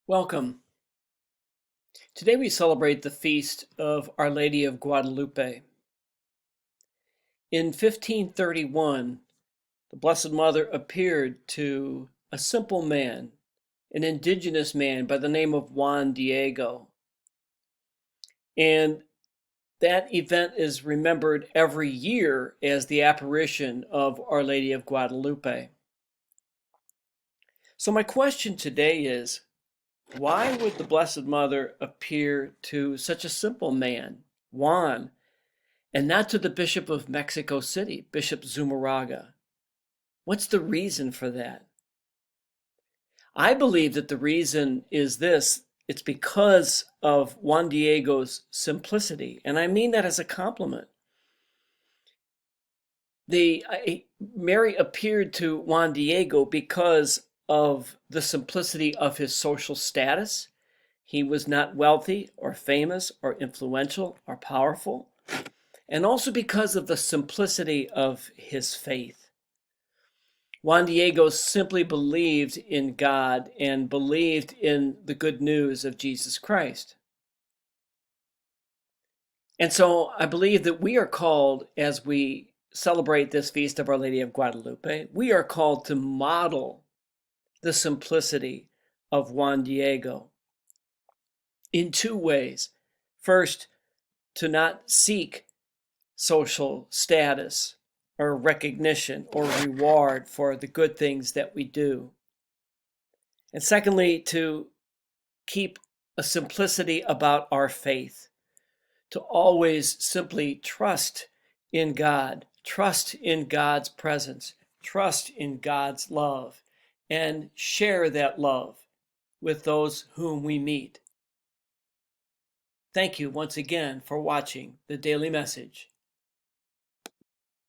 Welcome. Today we celebrate the feast of Our Lady of Guadalupe. In 1531, the Blessed Mother appeared to a simple man, an indigenous man by the name of Juan Diego. And that event is remembered every year as the apparition of Our Lady of Guadalupe. So my question today is, why would the Blessed Mother appear to such a simple man, Juan, and not to the Bishop of Mexico City, Bishop Zumarraga? What's the reason for that? I believe that the reason is this: it's because of Juan Diego's simplicity, and I mean that as a compliment. Mary appeared to Juan Diego because of the simplicity of his social status. He was not wealthy or famous or influential or powerful, and also because of the simplicity of his faith. Juan Diego simply believed in God and believed in the good news of Jesus Christ. And so I believe that we are called, as we celebrate this feast of Our Lady of Guadalupe, we are called to model the simplicity of Juan Diego in two ways. First, to not seek social status or recognition or reward for the good things that we do. And secondly, to keep a simplicity about our faith, to always simply trust in God, trust in God's presence, trust in God's love, and share that love with those whom we meet. Thank you once again for watching the Daily Message.